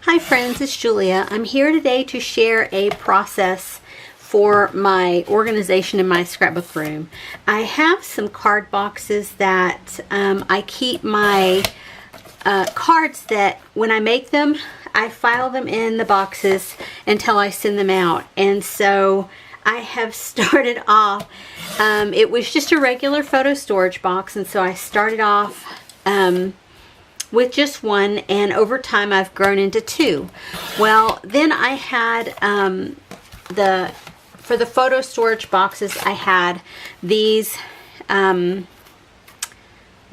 Hi friends, it's Julia. I'm here today to share a process for my organization in my scrapbook room. I have some card boxes that I keep my cards that when I make them, I file them in the boxes until I send them out. And so I have started off, it was just a regular photo storage box, and so I started off with just one, and over time I've grown into two. Well, then I had for the photo storage boxes, I had these, what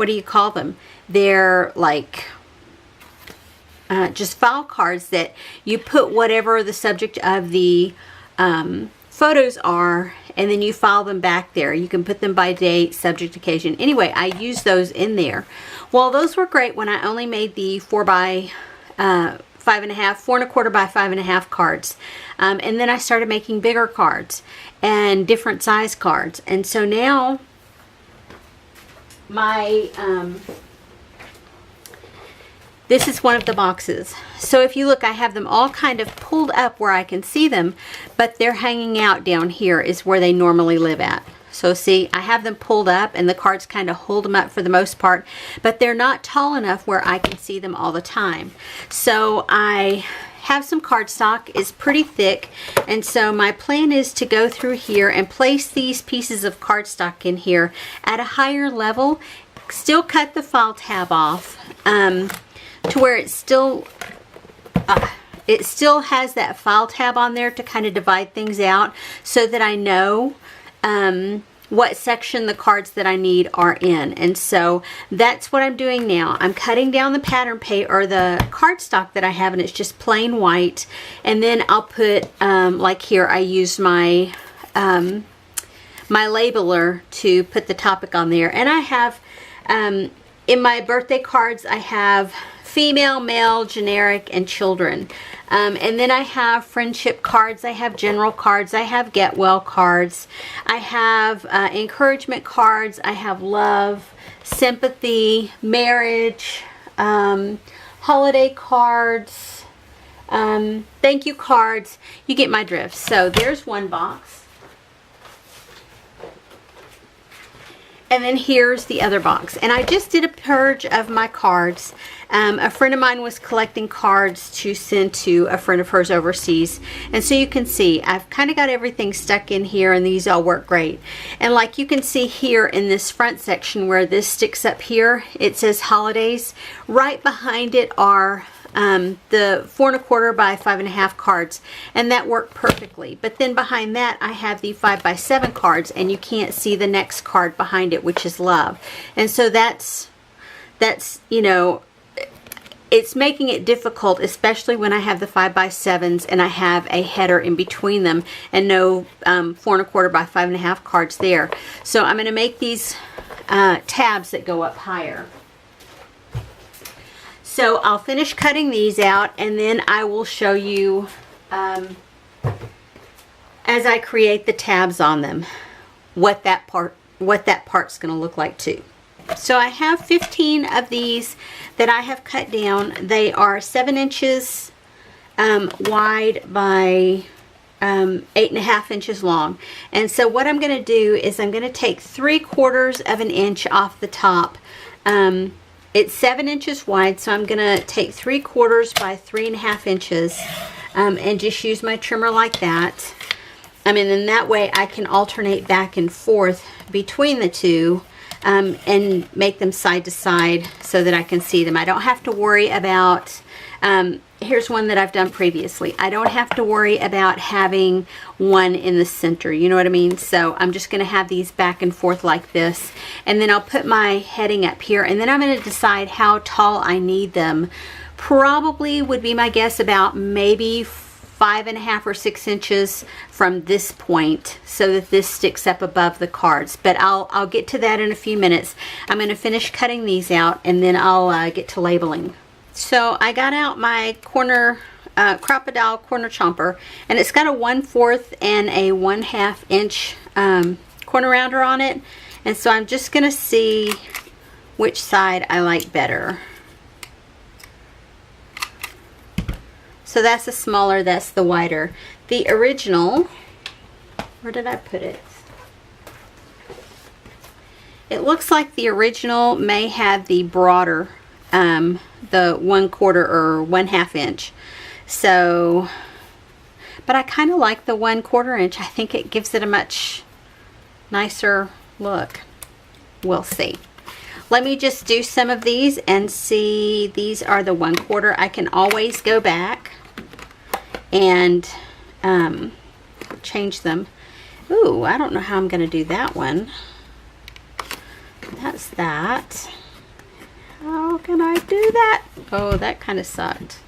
do you call them? They're like just file cards that you put whatever the subject of the photos are, and then you file them back there. You can put them by date, subject, occasion. Anyway, I use those in there. Well, those were great when I only made the 4 by 5.5, 4.25 by 5.5 cards. And then I started making bigger cards and different size cards. And so now my this is one of the boxes. So if you look, I have them all kind of pulled up where I can see them, but they're hanging out down here is where they normally live at. So see, I have them pulled up and the cards kind of hold them up for the most part, but they're not tall enough where I can see them all the time. So I have some cardstock. It's pretty thick, and so my plan is to go through here and place these pieces of cardstock in here at a higher level, still cut the file tab off, to where it still has that file tab on there to kind of divide things out so that I know what section the cards that I need are in. And so that's what I'm doing now. I'm cutting down the pattern paper or the cardstock that I have, and it's just plain white. And then I'll put like here I use my my labeler to put the topic on there. And I have in my birthday cards I have female, male, generic, and children. And then I have friendship cards, I have general cards, I have get well cards, I have encouragement cards, I have love, sympathy, marriage, holiday cards, thank you cards. You get my drift. So there's one box. And then here's the other box. And I just did a purge of my cards. A friend of mine was collecting cards to send to a friend of hers overseas. And so you can see, I've kind of got everything stuck in here, and these all work great. And like you can see here in this front section where this sticks up here, it says holidays. Right behind it are the 4.25 by 5.5 cards, and that worked perfectly. But then behind that I have the 5 by 7 cards, and you can't see the next card behind it, which is love. And so that's you know, it's making it difficult, especially when I have the 5 by 7s and I have a header in between them and no 4.25 by 5.5 cards there. So I'm going to make these tabs that go up higher. So I'll finish cutting these out, and then I will show you as I create the tabs on them what that part's going to look like too. So I have 15 of these that I have cut down. They are 7 inches wide by 8.5 inches long. And so what I'm going to do is I'm going to take 3/4 of an inch off the top. It's 7 inches wide, so I'm going to take 3/4 by 3.5 inches and just use my trimmer like that. And then that way I can alternate back and forth between the two and make them side to side so that I can see them. I don't have to worry about, here's one that I've done previously. I don't have to worry about having one in the center, you know what I mean? So I'm just going to have these back and forth like this, and then I'll put my heading up here, and then I'm going to decide how tall I need them. Probably would be my guess about maybe 5.5 or 6 inches from this point so that this sticks up above the cards. But I'll get to that in a few minutes. I'm going to finish cutting these out, and then I'll get to labeling. So I got out my corner Crop-A-Dile corner chomper, and it's got a 1/4 and a 1/2 inch corner rounder on it. And so I'm just going to see which side I like better. So that's the smaller, that's the wider. The original, where did I put it? It looks like the original may have the broader, the 1/4 or 1/2 inch. So, but I kind of like the 1/4 inch. I think it gives it a much nicer look. We'll see. Let me just do some of these and see. These are the 1/4. I can always go back and change them. Ooh, I don't know how I'm going to do that one. That's that. How can I do that? Oh, that kind of sucked.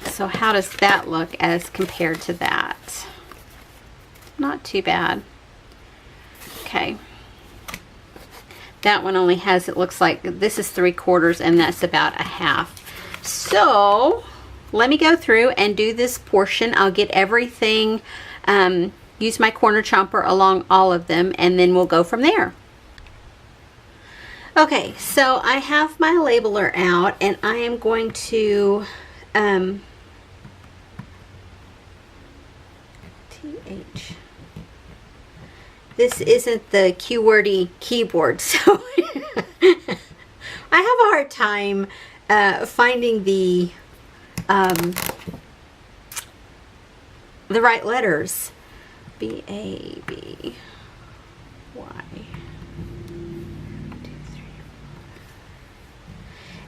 So how does that look as compared to that? Not too bad. Okay. That one only has, it looks like this is 3/4 and that's about 1/2. So let me go through and do this portion. I'll get everything, use my corner chomper along all of them, and then we'll go from there. Okay, so I have my labeler out and I am going to this isn't the QWERTY keyboard, so I have a hard time finding the right letters. B-A-B-Y. 2, 3.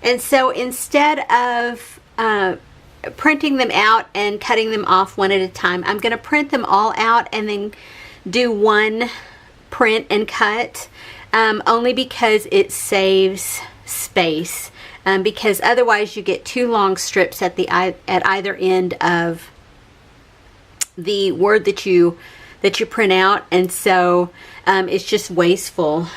And so instead of printing them out and cutting them off one at a time, I'm going to print them all out and then do one print and cut, only because it saves space, because otherwise you get 2 long strips at either end of the word that you print out, and so it's just wasteful.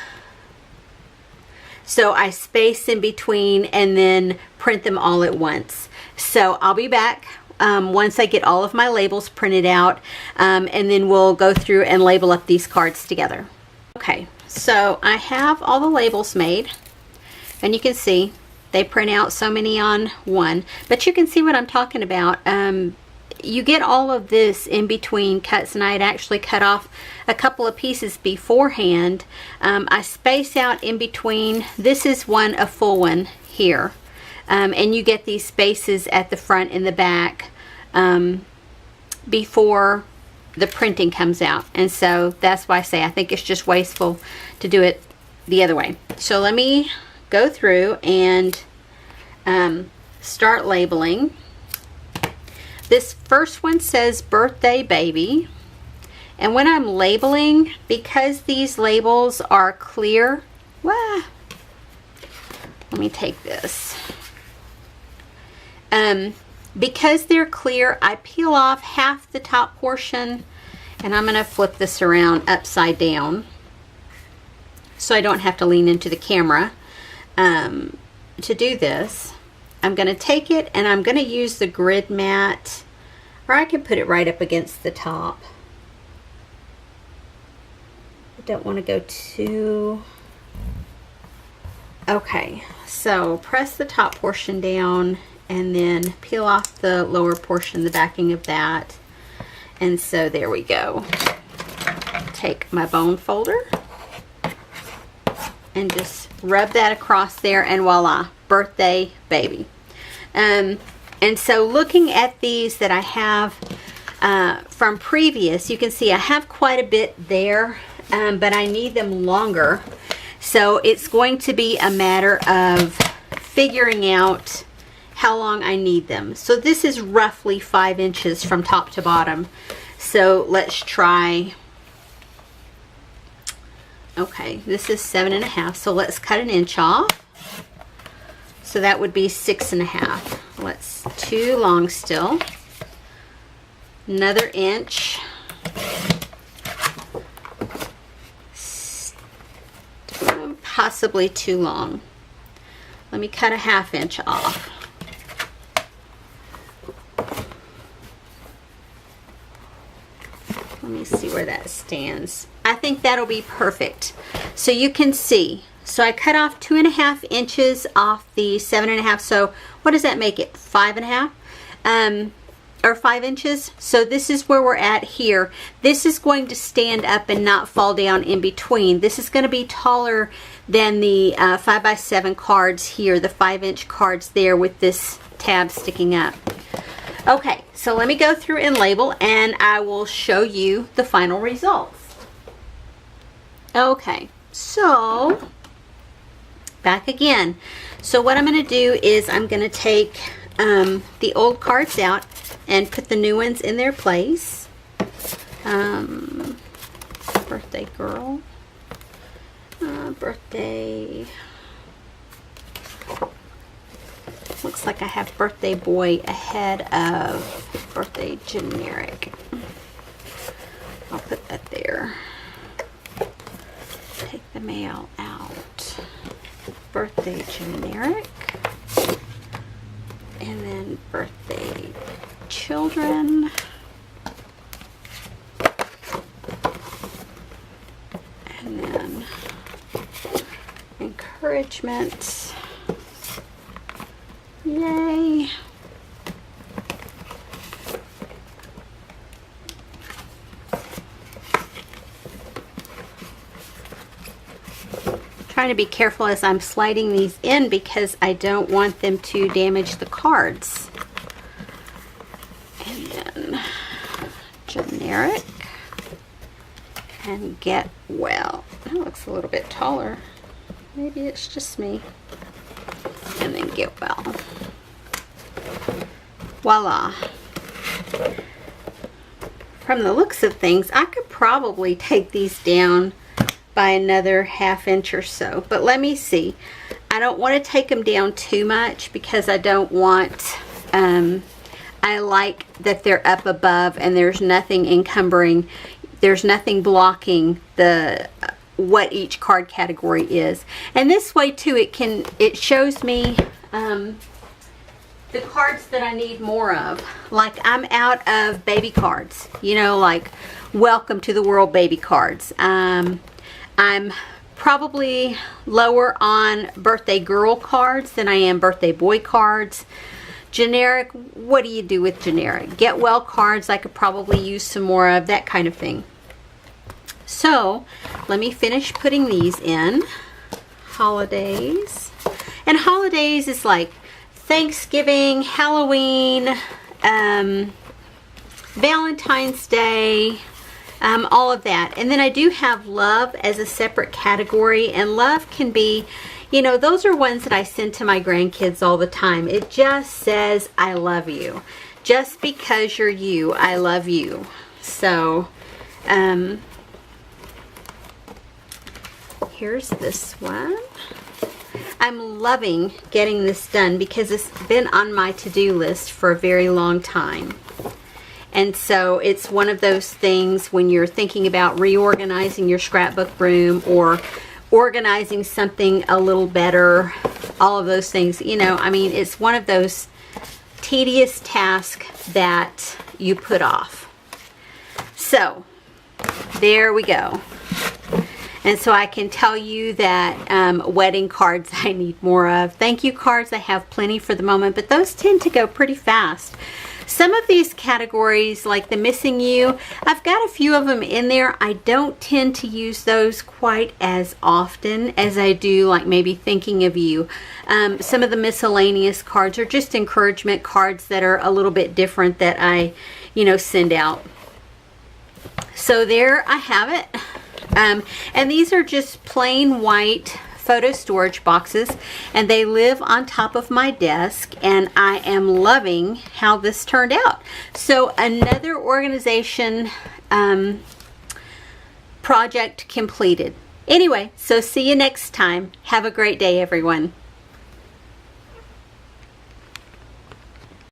So I space in between and then print them all at once. So I'll be back once I get all of my labels printed out, and then we'll go through and label up these cards together. Okay, so I have all the labels made, and you can see they print out so many on one, but you can see what I'm talking about. You get all of this in between cuts, and I had actually cut off a couple of pieces beforehand. I space out in between. This is a full one here. And you get these spaces at the front and the back before the printing comes out. And so that's why I say I think it's just wasteful to do it the other way. So let me go through and start labeling. This first one says birthday baby. And when I'm labeling, because these labels are clear, let me take this. Because they're clear, I peel off half the top portion, and I'm going to flip this around upside down so I don't have to lean into the camera to do this. I'm going to take it and I'm going to use the grid mat, or I can put it right up against the top. I don't want to go too... Okay, so press the top portion down and then peel off the lower portion, the backing of that. And so there we go. Take my bone folder and just rub that across there, and voila, birthday baby. And so looking at these that I have from previous, you can see I have quite a bit there, but I need them longer. So it's going to be a matter of figuring out how long I need them. So this is roughly 5 inches from top to bottom. So let's try, okay, this is 7.5, so let's cut 1 inch off. So that would be 6.5. Let's, too long still. Another inch. Possibly too long. Let me cut 1/2 inch off. Let me see where that stands. I think that'll be perfect. So you can see. So I cut off 2.5 inches off the 7.5. So what does that make it? 5.5? Or 5 inches. So this is where we're at here. This is going to stand up and not fall down in between. This is going to be taller than the 5x7 cards here, the 5-inch cards there with this tab sticking up. Okay, so let me go through and label, and I will show you the final results. Okay, so back again. So what I'm going to do is I'm going to take the old cards out and put the new ones in their place. Birthday girl. Birthday. Looks like I have birthday boy ahead of birthday generic. I'll put that there. Take the mail out. Birthday generic. And then birthday children. And then encouragement. Yay. Trying to be careful as I'm sliding these in because I don't want them to damage the cards. And then generic and get well. That looks a little bit taller. Maybe it's just me. And then get well. Voila. From the looks of things, I could probably take these down by another 1/2 inch or so, but let me see. I don't want to take them down too much because I don't want, I like that they're up above and there's nothing encumbering, there's nothing blocking the what each card category is. And this way too, it shows me the cards that I need more of. Like I'm out of baby cards, you know, like welcome to the world baby cards. I'm probably lower on birthday girl cards than I am birthday boy cards. Generic, what do you do with generic? Get well cards, I could probably use some more of, that kind of thing. So let me finish putting these in. Holidays. And holidays is like Thanksgiving, Halloween, Valentine's Day, all of that. And then I do have love as a separate category, and love can be, you know, those are ones that I send to my grandkids all the time. It just says, I love you. Just because you're you, I love you. So, here's this one. I'm loving getting this done because it's been on my to-do list for a very long time. And so it's one of those things when you're thinking about reorganizing your scrapbook room or organizing something a little better, all of those things, you know, I mean, it's one of those tedious tasks that you put off. So there we go. And so I can tell you that wedding cards I need more of. Thank you cards, I have plenty for the moment, but those tend to go pretty fast. Some of these categories, like the missing you, I've got a few of them in there. I don't tend to use those quite as often as I do like maybe thinking of you. Some of the miscellaneous cards are just encouragement cards that are a little bit different that I, you know, send out. So there I have it. And these are just plain white photo storage boxes, and they live on top of my desk, and I am loving how this turned out. So another organization project completed. Anyway, so see you next time. Have a great day, everyone.